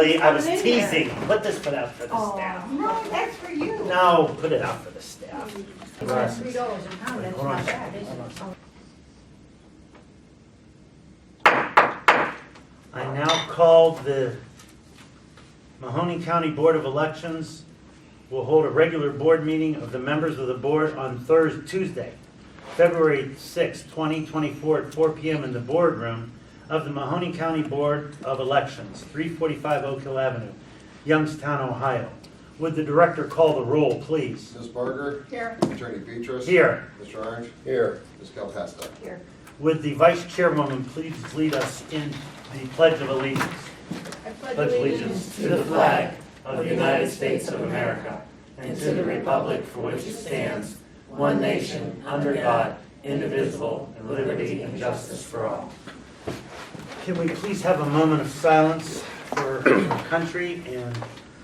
I was teasing. Put this foot out for the staff. No, that's for you. No, put it out for the staff. $3 a pound, that's Hold on. not bad, is Hold it? on. I now call the Mahoning County Board of Elections will hold a regular board meeting of the members of the board on Tuesday, February 6, 2024 at 4 p.m. in the boardroom of the Mahoning County Board of Elections, 345 Oak Hill Avenue, Youngstown, Ohio. Would the director call the roll, please? Ms. Barger? Here. Attorney Beatrice? Here. Mr. Orange? Here. Ms. Calpesta? Here. Would the vice chairwoman please lead us in the Pledge of Allegiance? I Pledge allegiance to the flag of the United States of America and to the republic for which it stands, one nation, under God, indivisible, with liberty and justice for all. Can we please have a moment of silence for our country and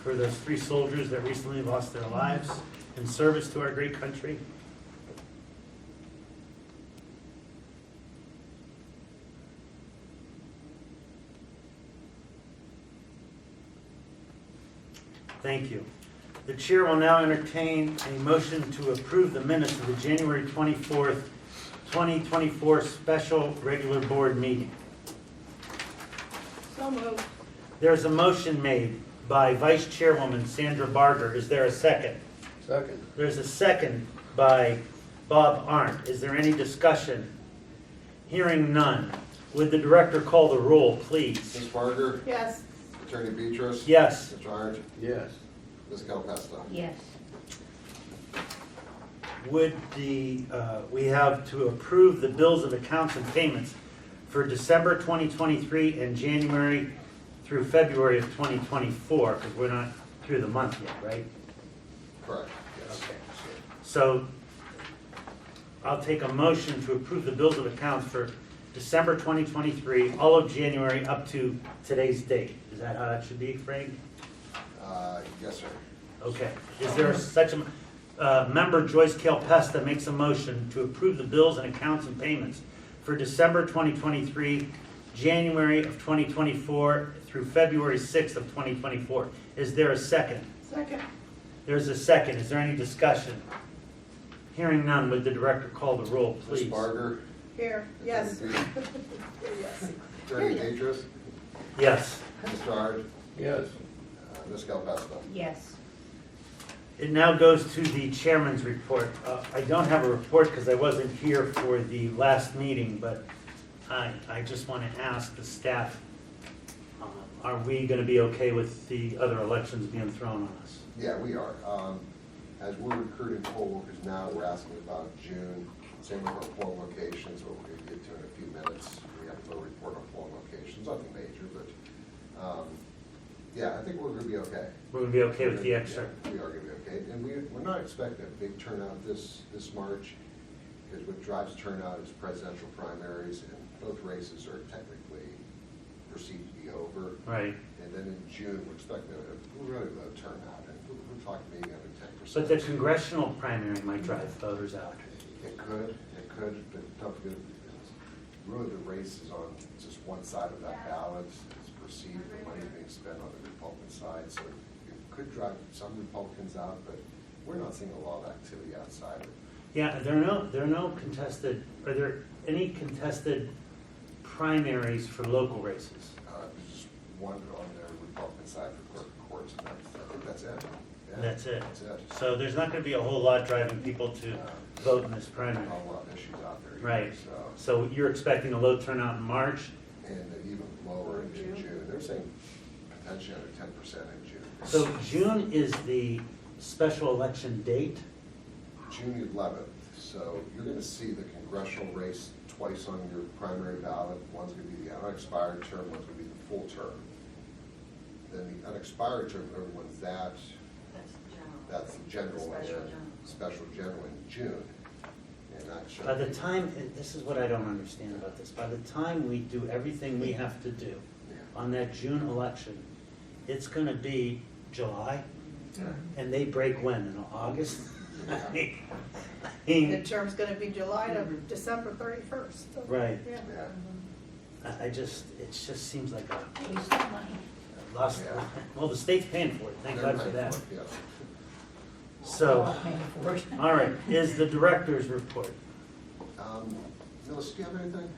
for those 3 soldiers that recently lost their lives in service to our great country? Thank you. The chair will now entertain a motion to approve the minutes of the January 24th, 2024 special regular board meeting. So moved. There's a motion made by Vice Chairwoman Sandra Barger. Is there a second? Second. There's a second by Bob Arndt. Is there any discussion? Hearing none. Would the director call the roll, please? Ms. Barger? Yes. Attorney Beatrice? Yes. Mr. Orange? Yes. Ms. Calpesta? Yes. Would we have to approve the bills of accounts and payments for December 2023 and January through February of 2024, because we're not through the month yet, right? Correct, yes. Okay. So I'll take a motion to approve the bills of accounts for December 2023, all of January up to today's date. Is that how that should be, Frank? Yes, sir. Okay. Is there such a, member Joyce Calpesta makes a motion to approve the bills and accounts and payments for December 2023, January of 2024 through February 6th of 2024. Is there a second? Second. There's a second. Is there any discussion? Hearing none, would the director call the roll, Ms. please? Barger? Here. Yes. Attorney Yes. Attorney Beatrice? Yes. Mr. Orange? Yes. Ms. Calpesta? Yes. It now goes to the chairman's report. I don't have a report because I wasn't here for the last meeting, but I just want to ask the staff, are we going to be okay with the other elections being thrown on us? Yeah, we are. As we're recruiting poll workers now, we're asking about June. Same with our poll locations, what we're going to get to in a few minutes. We have no report on poll locations, nothing major, but yeah, I think we're going to be okay. We're going to be okay with the extra? Yeah, we are going to be okay. And we're not expecting a big turnout this March, because what drives turnout is presidential primaries, and both races are technically perceived to be over. Right. And then in June, we're expecting a really low turnout, and we're talking maybe under 10%. But the congressional primary might drive voters out. It could, but don't forget, really the race is on just one side of that ballot. It's perceived the money being spent on the Republican side, so it could drive some Republicans out, but we're not seeing a lot of activity outside of it. Yeah, there are no contested, are there any contested primaries for local races? There's just one on the Republican side for clerk of courts, and I think that's it. Yeah, That's it. That's it. So there's not going to be a whole lot driving people to vote in this primary. Not a lot of issues out there. either, Right. So, So you're expecting a low turnout in March? and even lower in June. They're saying potentially under 10% in June. So June is the special election date? June 11th. So you're going to see the congressional race twice on your primary ballot. One's going to be the unexpired term, one's going to be the full term. Then the unexpired term, everyone's that's the general and special general in June. And that should By the time, this is what I don't understand about this, by the time we do everything we have to do on that June election, it's going to be July, and they break when, in August? I The mean, term's gonna be July to December 31st. right. Yeah. Yeah. It just seems like a Waste of money. lost, Yeah. well, the state's paying for it, thank They're God for paying that. it, yeah. So, all right, is the director's report? Melissa, do you have anything?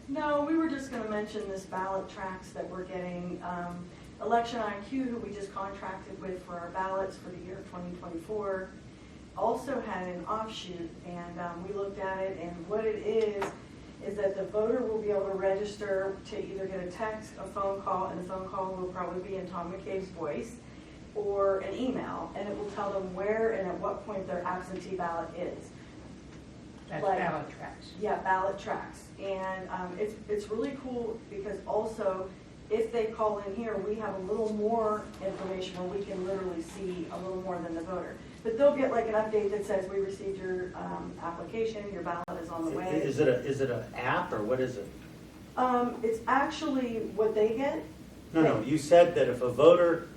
No, we were just gonna mention this ballot tracks that we're getting. Election IQ, who we just contracted with for our ballots for the year 2024, also had an offshoot, and we looked at it, and what it is that the voter will be able to register to either get a text, a phone call, and the phone call will probably be in Tom McCabe's voice, or an email, and it will tell them where and at what point their absentee ballot is. That's Like- ballot tracks. Yeah, ballot tracks. And it's really cool because also, if they call in here, we have a little more information where we can literally see a little more than the voter. But they'll get like an update that says, we received your application, your ballot is on the way. Is it an app, or what is it? It's actually what they get. No, you said that if a voter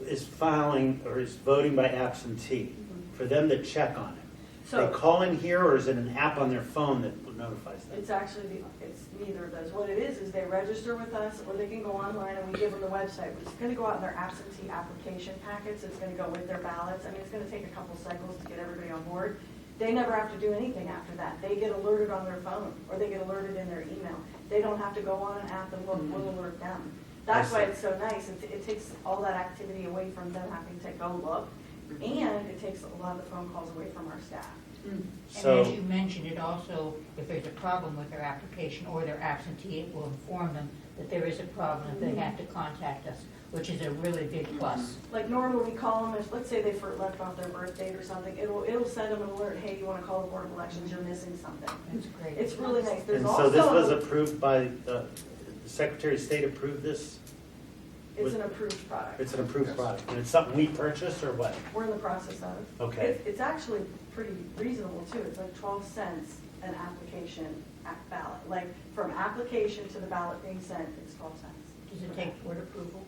is filing or is voting by absentee, for them to check on it. They So call in here, or is it an app on their phone that notifies them? it's actually, it's neither of those. What it is they register with us, or they can go online and we give them the website. It's gonna go out in their absentee application packets, it's gonna go with their ballots. I mean, it's gonna take a couple cycles to get everybody on board. They never have to do anything after that. They get alerted on their phone, or they get alerted in their email. They don't have to go on an app and look, we'll alert them. That's why it's so nice. It takes all that activity away from them having to go look, and it takes a lot of the phone calls away from our staff. And So, as you mentioned, it also, if there's a problem with their application or their absentee, it will inform them that there is a problem, that they have to contact us, which is a really big plus. Like normally we call them, if, let's say they left off their birth date or something, it'll send them an alert, hey, you wanna call the Board of Elections, you're missing something. That's great. It's really nice. There's and also. so this was approved by, the Secretary of State approved this? It's an approved product. It's an approved Yes. product, and it's something we purchased, or what? We're in the process of. Okay. It's actually pretty reasonable too. It's like 12 cents an application ballot. Like from application to the ballot being sent, it's 12 cents. Does it take board approval?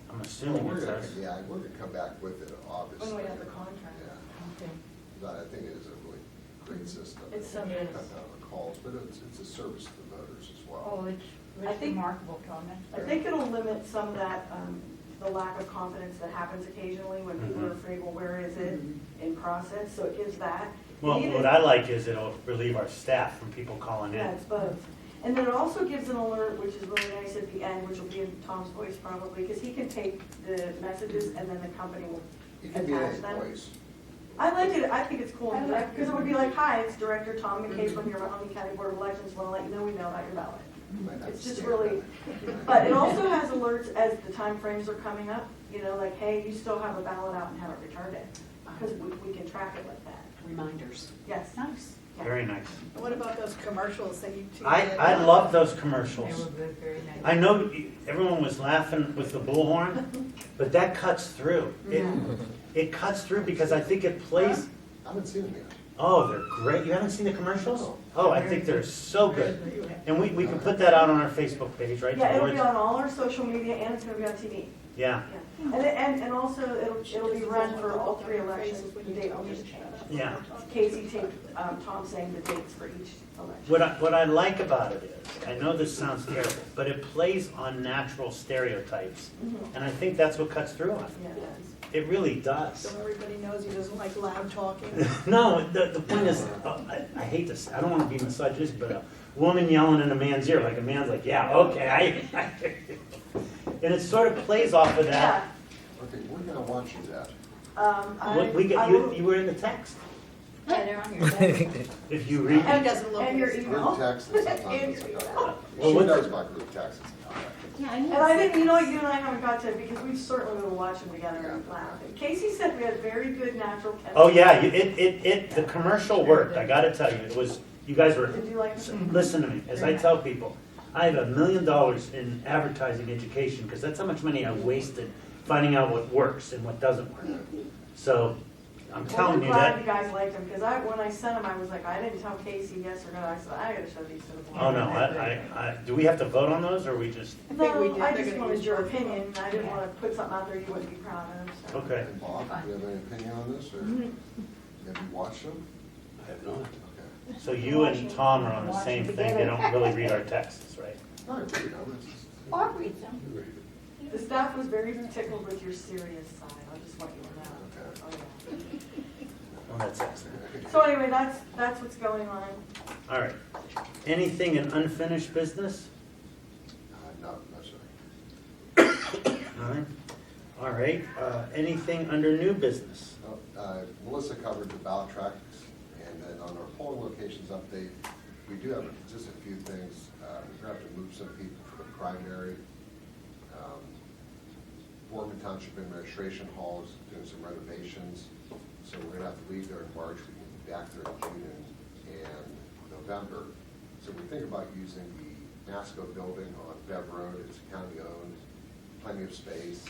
I'm Well, assuming it does. Yeah, we're gonna come back with it, obviously. When we have the contract. Yeah, Okay. but I think it is a really great system. It's so Cut nice. down on the calls, but it's a service to the voters as well. Oh, it's I think- remarkable, Tom. That's I great. think it'll limit some of that, the lack of confidence that happens occasionally when people are Mhm. afraid, well, where is it in process? So it gives that. Well, Even- what I like is it'll relieve our staff from people calling Yeah, in. it's both. And then it also gives an alert, which is really nice at the end, which will be in Tom's voice probably, because he can take the messages and then the company will It can be attach any them. voice. I like it, I think it's cool, because it would be like, hi, it's Director Tom McKay from your Mahoney County Board of Elections, want to let you know we know about your ballot. You might have It's to just stand really, back. but it also has alerts as the time frames are coming up, you know, like, hey, you still have a ballot out and haven't returned it, because we can track it like that. Reminders. Yes. Nice. Yeah. Very nice. What about those commercials that you? I love those They commercials. were good, very nice. I know everyone was laughing with the bullhorn, but that cuts through. It cuts through because I think it plays, I haven't seen them yet. oh, they're great. You haven't seen the commercials? No. Oh, I think they're so good. And we can put that out on our Facebook page, right? Yeah, it'll be Boards? on all our social media and it's gonna be on TV. Yeah, Yeah. And also it'll be run for all three elections, the date will just change. yeah. Casey taped, Tom saying the dates for each election. What I like about it is, I know this sounds terrible, but it plays on natural stereotypes. Mhm. And I think that's what cuts through on it. Yeah, it is. It really does. So everybody knows he doesn't like loud talking. No, the point is, I hate this, I don't want to be misogynist, but a woman yelling in a man's ear, like a man's like, yeah, okay, and it sort of plays off of Yeah. that. Okay, we're gonna watch you that. Look, we get, you were in the text. Yeah, they're on your desk. If you read And it, doesn't look. And your at his- email. Group text and sometimes And it's your a email. Well, She what- knows about group texts. Yeah, And I think, you know what, you and I haven't got to, it because we've certainly been watching together and Yeah. laughing. Casey said we had very good natural chemistry. oh yeah, the commercial worked, I gotta tell you, it was, you guys were, Did you like it? listen to me, as I tell people, I have $1 million in advertising education, because that's how much money I wasted finding out what works and what doesn't work. So, I'm Well, telling I'm you glad that, you guys liked them, because when I sent them, I was like, I didn't tell Casey yes or no. I said, I gotta show these to the board. oh no, do we have to vote on those, or we just, I think we No, did. I They're just gonna wanted use your both. opinion, and I didn't want to put something out there you wouldn't be proud of, so. okay. And Bob, do you have any opinion on this, or have you watched them? I have not. Okay. So you and Tom are on the same thing, they don't really read our texts, right? All right, you know, it's Bob reads them. The staff was very tickled with your serious side, I just want you to know. Okay. Oh, yeah. Well, that's excellent. So anyway, that's what's going on. All right. Anything in unfinished business? No, sorry. All right. Anything under new business? Melissa covered the ballot tracks, and then on our polling locations update, we do have just a few things. We're going to have to move some people for the primary. Boardman Township Administration Hall is doing some renovations, so we're going to have to leave there in March. We can be back there in June and November. So we think about using the Masco building on Bev Road. It's county-owned, plenty of space.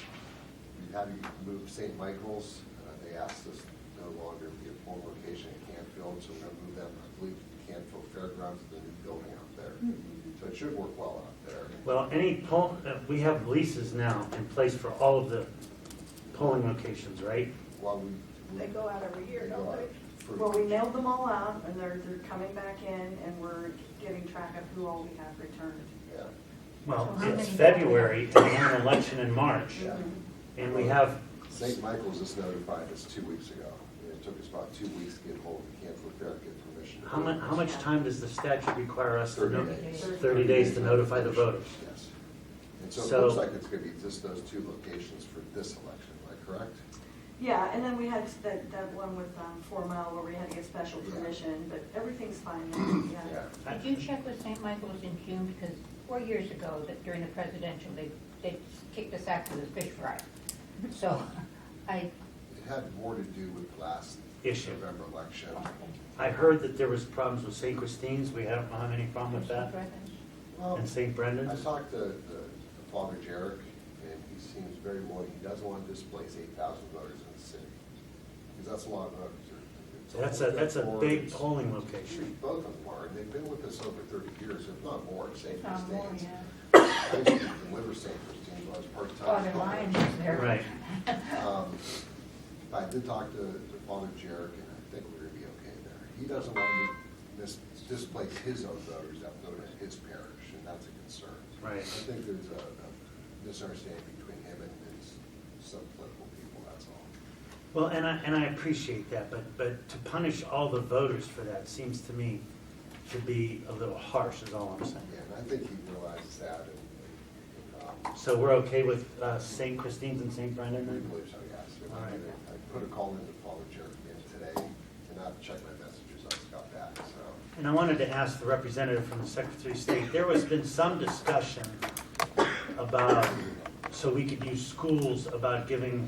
We've had to move St. Michael's. They asked us no longer be a polling location in Canfield, so we're going to move them, I believe, to Canfield Fairgrounds, to the new building out there. So it should work well out there. Well, we have leases now in place for all of the polling locations, right? Well, They go out every year, they don't go out they? for- Well, we mailed them all out, and they're coming back in, and we're getting track of who all we have returned. Yeah, Well, So how it's many- February and we have an election in March, yeah. and we have, St. Michael's just notified us 2 weeks ago. It took us about 2 weeks to get hold of the Canfield Fair, get permission. how much time does the statute require us to 30 know? days. 30 days to notify the voters. Yes. And so it So- looks like it's going to be just those 2 locations for this election, am I correct? Yeah, and then we had that one with 4 Mile where we had to get special Yeah. permission, but everything's fine now, yeah. Did you check with St. Michael's in June? Because 4 years ago, that during the presidential, they kicked us out to the fish fry. So It had more to do with the last Issue. November election. I heard that there was problems with St. Christine's. We don't have any problem with that. Well, And St. I Brendan's? talked to Father Jarek, and he seems very willing. He doesn't want to displace 8,000 voters in the city, because that's a lot of voters. That's a big polling location. Both of them are, and they've been with us over 30 years, if not more, St. Not more, Christine's. yeah. I used to deliver St. Christine's when I was part-time. Father Lyons is there. Right. I did talk to Father Jarek, and I think we're going to be okay there. He doesn't want to displace his own voters that vote in his parish, and that's a concern. Right. I think there's a misunderstanding between him and some political people, that's all. Well, and I appreciate that, but to punish all the voters for that seems to me to be a little harsh, is all I'm saying. Yeah, and I think he realizes that, and So we're okay with St. Christine's and St. Brendan we then? believe so, yes. All right. I put a call into Father Jarek again today, and I've checked my messages, I just got back, so. And I wanted to ask the representative from the Secretary of State, there has been some discussion about, so we could use schools, about giving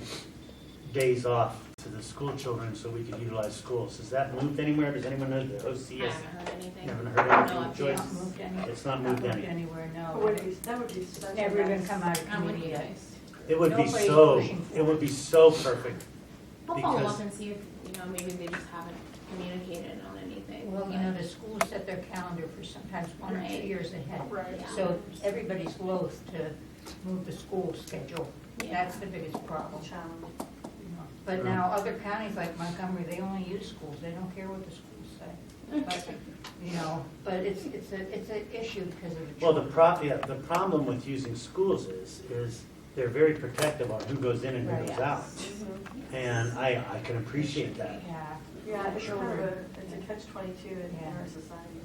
days off to the school children so we could utilize schools. Has that moved anywhere? Does anyone know the OCS? I haven't heard anything. Haven't heard No, anything, I've Joyce? Not moved any- It's not moved any. anywhere, That no. would be such a Never even nice- come out of That would committee be yet. nice. It would be Nobody's so, pushing for it would be so perfect. I'll follow Because- up and see if, maybe they just haven't communicated on anything. Well, but- the schools set their calendar for sometimes 1 or 2 Right. years ahead. Right. Yeah. So everybody's loath to move the school schedule. Yeah. That's the biggest problem. Challenge. But now other counties like Montgomery, they only use schools. They don't care what the schools say. But it's an issue because of the Well, children. the problem with using schools is they're very protective on who goes in and who Right. goes out. And I can appreciate that. Yeah. Yeah, it's kind of Children. it's a catch-22 in Yeah. our society,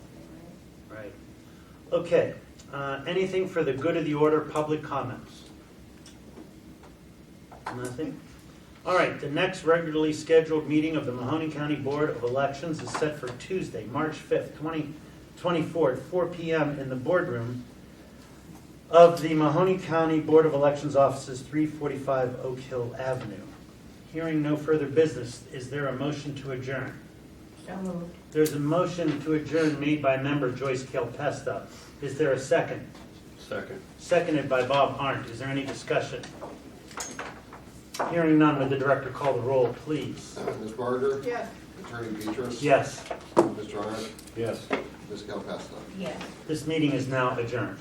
right? Right. Okay, anything for the good of the order, public comments? Nothing? All right, the next regularly scheduled meeting of the Mahoney County Board of Elections is set for Tuesday, March 5th, 2024, at 4 p.m. in the boardroom of the Mahoney County Board of Elections offices, 345 Oak Hill Avenue. Hearing no further business, is there a motion to adjourn? So moved. There's a motion to adjourn made by member Joyce Kelpesta. Is there a second? Second. Seconded by Bob Arndt. Is there any discussion? Hearing none, would the director call the roll, please? Ms. Barger? Yes. Attorney Beatrice? Yes, Mr. Arndt? Yes. Ms. Calpesta? Yes. this meeting is now adjourned.